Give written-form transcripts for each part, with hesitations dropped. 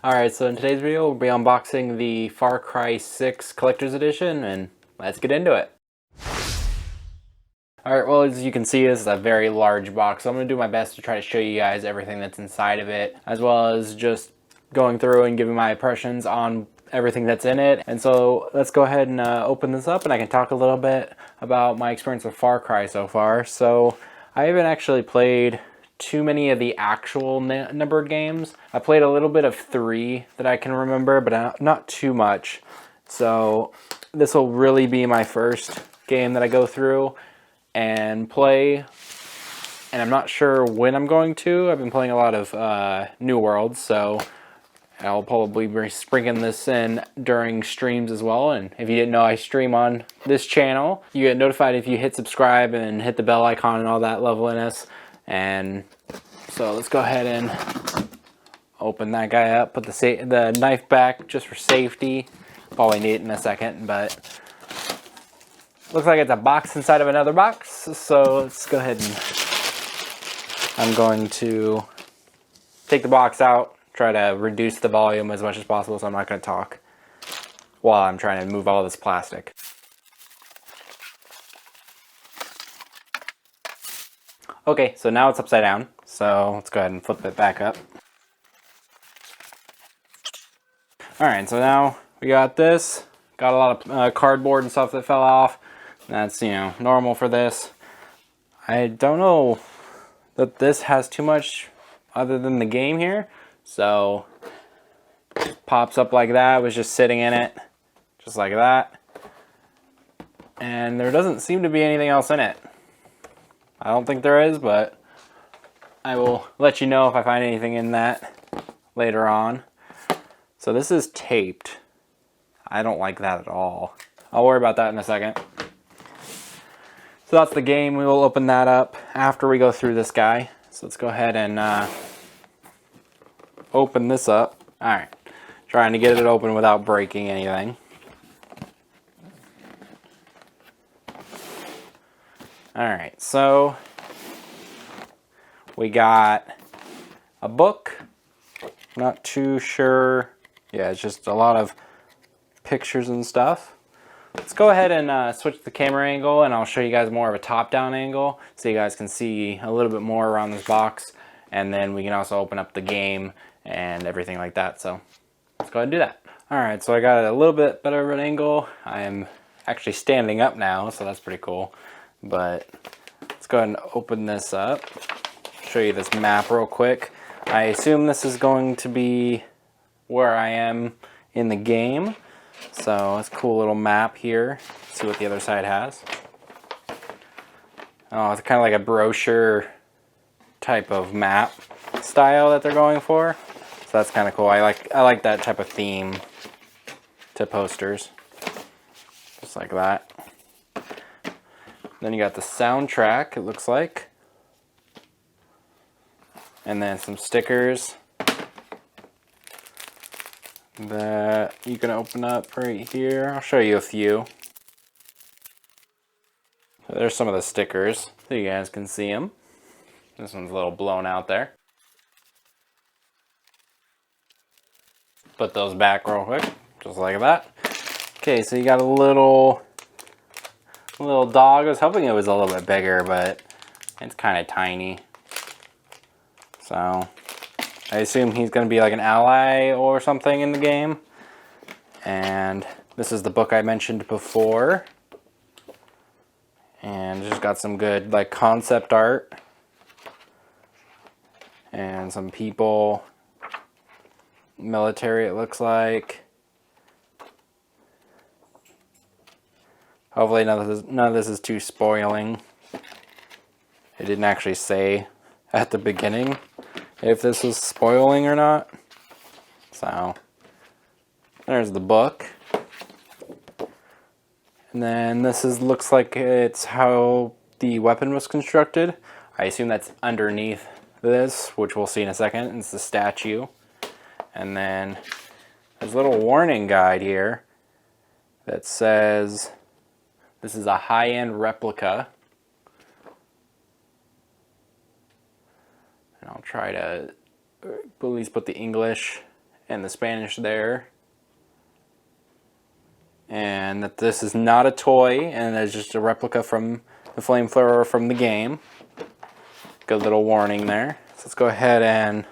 Alright, so in today's video we'll be unboxing the Far Cry 6 Collector's Edition, and let's get into it. Alright, well, as you can see, this is a very large box, so I'm going to do my best to try to show you guys everything that's inside of it, as well as just going through and giving my impressions on everything that's in it. And so let's go ahead and open this up, and I can talk a little bit about my experience with Far Cry so far. So I haven't actually played too many of the actual numbered games. I played a little bit of 3 that I can remember, but not too much. So this will really be my first game that I go through and play, and I'm not sure when I'm going to. I've been playing a lot of New Worlds, so I'll probably be sprinkling this in during streams as well. And if you didn't know, I stream on this channel. You get notified if you hit subscribe and hit the bell icon and all that loveliness. And so let's go ahead and open that guy up, put the knife back just for safety. Probably need it in a second, but looks like it's a box inside of another box. So let's go ahead and I'm going to take the box out, try to reduce the volume as much as possible, so I'm not going to talk while I'm trying to move all this plastic. Okay, so now it's upside down, so let's go ahead and flip it back up. Alright, so now we got this. Got a lot of cardboard and stuff that fell off. That's, you know, normal for this. I don't know that this has too much other than the game here. So, pops up like that. It was just sitting in it, just like that. And there doesn't seem to be anything else in it. I don't think there is, but I will let you know if I find anything in that later on. So this is taped. I don't like that at all. I'll worry about that in a second. So that's the game. We will open that up after we go through this guy. So let's go ahead and open this up. Alright. Trying to get it open without breaking anything. Alright, so we got a book. Not too sure. Yeah, it's just a lot of pictures and stuff. Let's go ahead and switch the camera angle, and I'll show you guys more of a top-down angle so you guys can see a little bit more around this box, and then we can also open up the game and everything like that. So let's go ahead and do that. Alright, so I got a little bit better of an angle. I am actually standing up now, so that's pretty cool. But let's go ahead and open this up. Show you this map real quick. I assume this is going to be where I am in the game. So it's a cool little map here. Let's see what the other side has. Oh, it's kind of like a brochure type of map style that they're going for. So that's kind of cool. I like that type of theme to posters. Just like that. Then you got the soundtrack, it looks like. And then some stickers that you can open up right here. I'll show you a few. So there's some of the stickers, so you guys can see them. This one's a little blown out there. Put those back real quick, just like that. Okay, so you got a little dog. I was hoping it was a little bit bigger, but it's kind of tiny. So I assume he's going to be like an ally or something in the game. And this is the book I mentioned before. And just got some good like concept art. And some people. Military, it looks like. Hopefully none of this is too spoiling. It didn't actually say at the beginning if this was spoiling or not. So, there's the book. And then this looks like it's how the weapon was constructed. I assume that's underneath this, which we'll see in a second. It's the statue. And then there's a little warning guide here that says this is a high-end replica. And I'll try to at least put the English and the Spanish there. And that this is not a toy, and it's just a replica from the flamethrower from the game. Good little warning there. So let's go ahead and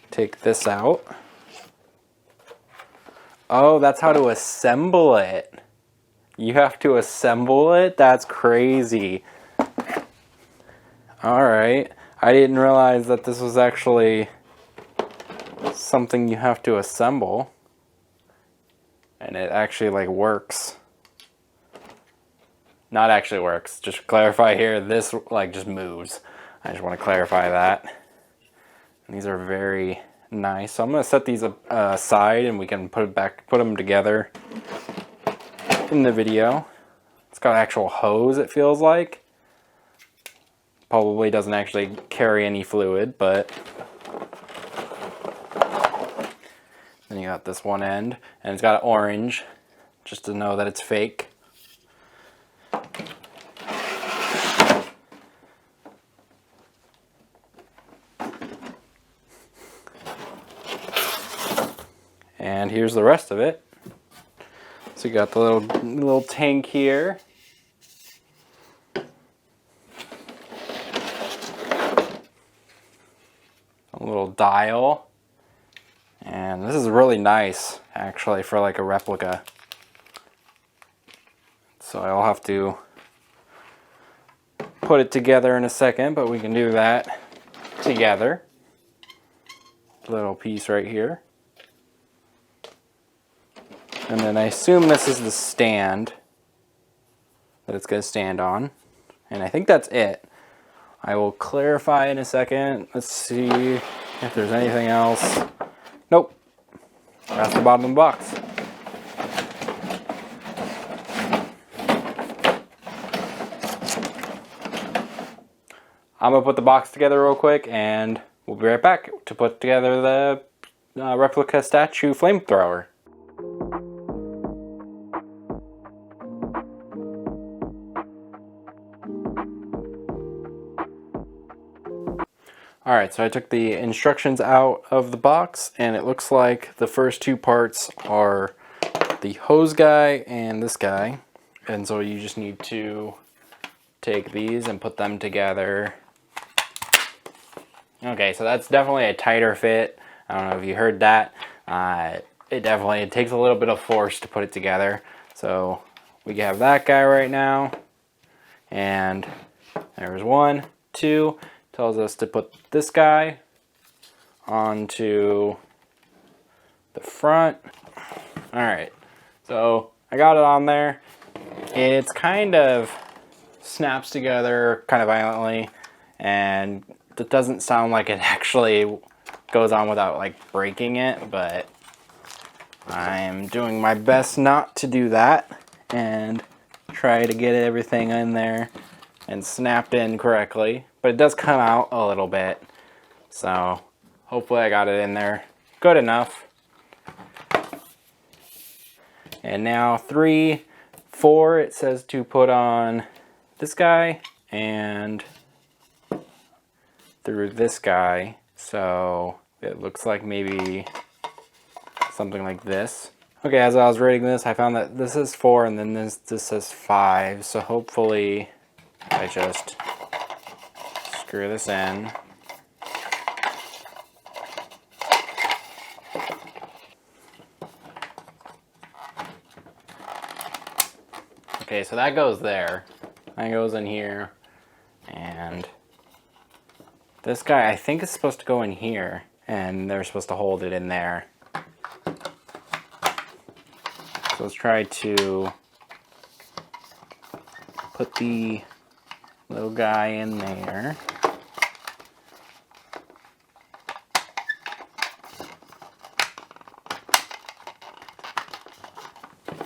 take this out. Oh, that's how to assemble it. You have to assemble it? That's crazy. Alright. I didn't realize that this was actually something you have to assemble. And it actually like works. Not actually works. Just to clarify here, this like just moves. I just want to clarify that. And these are very nice. So I'm going to set these aside and we can put them together in the video. It's got an actual hose, it feels like. Probably doesn't actually carry any fluid, but then you got this one end, and it's got orange, just to know that it's fake. And here's the rest of it. So you got the little tank here. A little dial. And this is really nice, actually, for like a replica. So I'll have to put it together in a second, but we can do that together. Little piece right here. And then I assume this is the stand that it's going to stand on. And I think that's it. I will clarify in a second. Let's see if there's anything else. Nope. That's the bottom of the box. I'm going to put the box together real quick and we'll be right back to put together the replica statue flamethrower. Alright, so I took the instructions out of the box and it looks like the first two parts are the hose guy and this guy. And so you just need to take these and put them together. Okay, so that's definitely a tighter fit. I don't know if you heard that. It takes a little bit of force to put it together. So we have that guy right now. And there's 1, 2. Tells us to put this guy onto the front. Alright, so I got it on there. It's kind of snaps together kind of violently, and it doesn't sound like it actually goes on without like breaking it, but I'm doing my best not to do that and try to get everything in there and snapped in correctly. But it does come out a little bit, so hopefully I got it in there good enough. And now 3, 4, it says to put on this guy and through this guy. So it looks like maybe something like this. Okay, as I was reading this, I found that this is 4 and then this says 5. So hopefully I just screw this in. Okay, so that goes there. That goes in here. And this guy, I think, is supposed to go in here. And they're supposed to hold it in there. So let's try to put the little guy in there.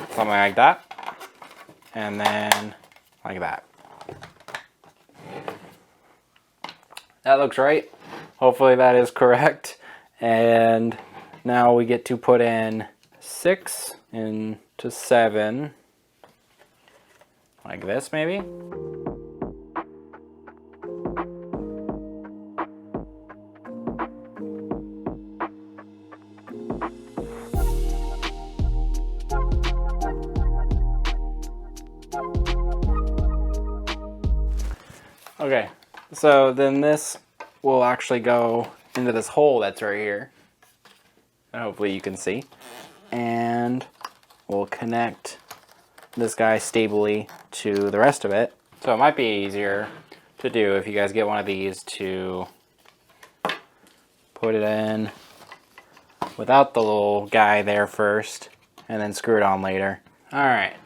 Something like that. And then like that. That looks right. Hopefully that is correct. And now we get to put in 6 into 7. Like this maybe. Okay, so then this will actually go into this hole that's right here. And hopefully you can see. And we'll connect this guy stably to the rest of it. So it might be easier to do if you guys get one of these to put it in without the little guy there first and then screw it on later. Alright,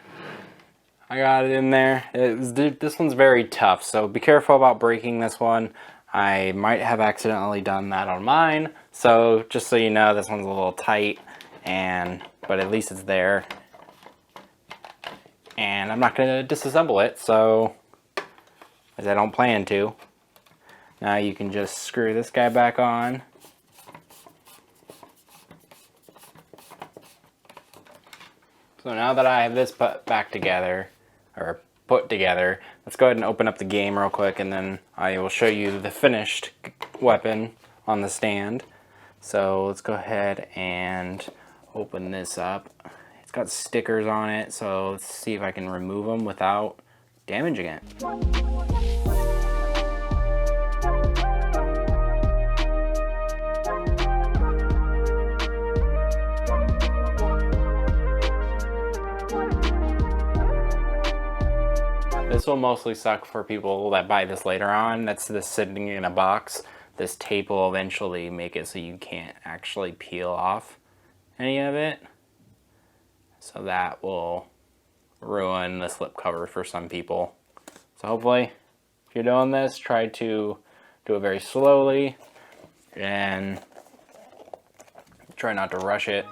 I got it in there. This one's very tough, so be careful about breaking this one. I might have accidentally done that on mine, so just so you know, this one's a little tight, but at least it's there. And I'm not going to disassemble it, so as I don't plan to. Now you can just screw this guy back on. So now that I have this put together, let's go ahead and open up the game real quick, and then I will show you the finished weapon on the stand. So let's go ahead and open this up. It's got stickers on it, so let's see if I can remove them without damaging it. This will mostly suck for people that buy this later on. That's this sitting in a box. This tape will eventually make it so you can't actually peel off any of it. So that will ruin the slip cover for some people. So hopefully, if you're doing this, try to do it very slowly and try not to rush it.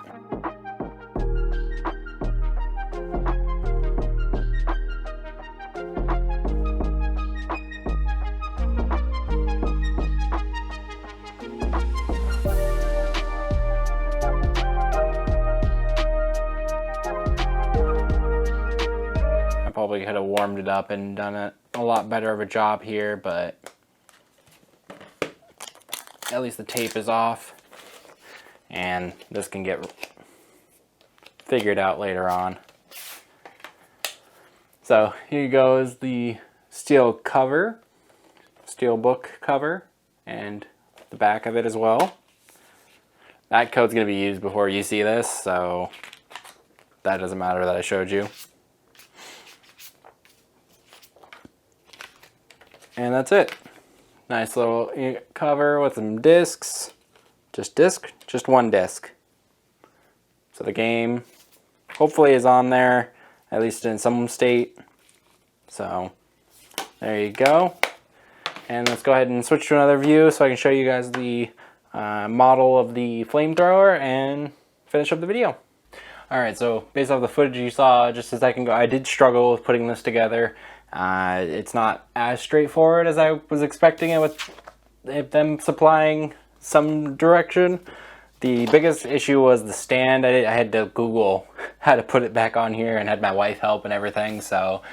Probably could have warmed it up and done a lot better of a job here, but at least the tape is off and this can get figured out later on. So here goes the steel cover, steel book cover, and the back of it as well. That code's going to be used before you see this, so that doesn't matter that I showed you. And that's it. Nice little cover with some discs. Just one disc. So the game hopefully is on there, at least in some state. So there you go. And let's go ahead and switch to another view so I can show you guys the model of the flamethrower and finish up the video. Alright, so based off the footage you saw just a second ago, I did struggle with putting this together. It's not as straightforward as I was expecting it with them supplying some direction. The biggest issue was the stand. I had to Google how to put it back on here and had my wife help and everything. So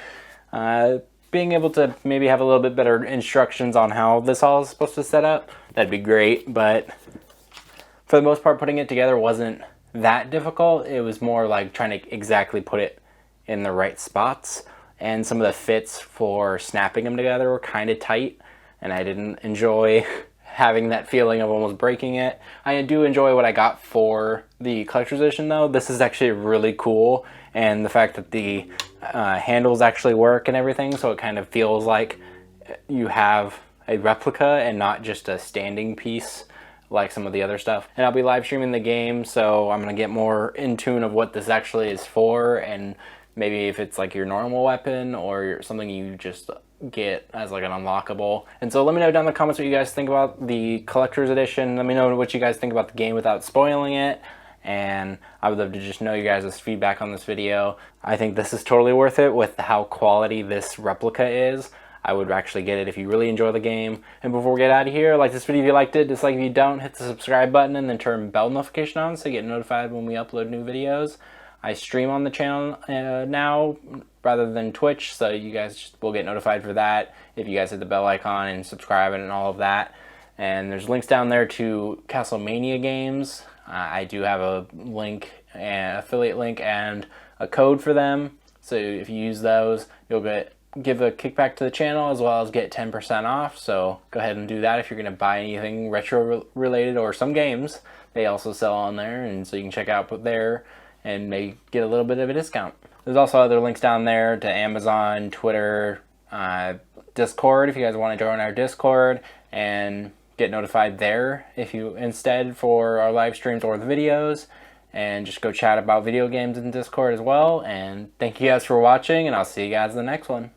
being able to maybe have a little bit better instructions on how this all is supposed to set up, that'd be great. But for the most part, putting it together wasn't that difficult. It was more like trying to exactly put it in the right spots. And some of the fits for snapping them together were kind of tight, and I didn't enjoy having that feeling of almost breaking it. I do enjoy what I got for the collector's edition though. This is actually really cool, and the fact that the handles actually work and everything, so it kind of feels like you have a replica and not just a standing piece like some of the other stuff. And I'll be live streaming the game, so I'm going to get more in tune of what this actually is for, and maybe if it's like your normal weapon or something you just get as like an unlockable. And so let me know down in the comments what you guys think about the collector's edition. Let me know what you guys think about the game without spoiling it. And I would love to just know you guys' feedback on this video. I think this is totally worth it with how quality this replica is. I would actually get it if you really enjoy the game. And before we get out of here, like this video if you liked it, dislike if you don't, hit the subscribe button and then turn bell notification on so you get notified when we upload new videos. I stream on the channel now rather than Twitch, so you guys just will get notified for that if you guys hit the bell icon and subscribe and all of that. And there's links down there to Castlemania games. I do have a link, an affiliate link, and a code for them. So if you use those, you'll get give a kickback to the channel as well as get 10% off. So go ahead and do that if you're going to buy anything retro related or some games they also sell on there, and so you can check out there and maybe get a little bit of a discount. There's also other links down there to Amazon, Twitter, Discord if you guys want to join our Discord and get notified there if you instead for our live streams or the videos, and just go chat about video games in Discord as well. And thank you guys for watching, and I'll see you guys in the next one.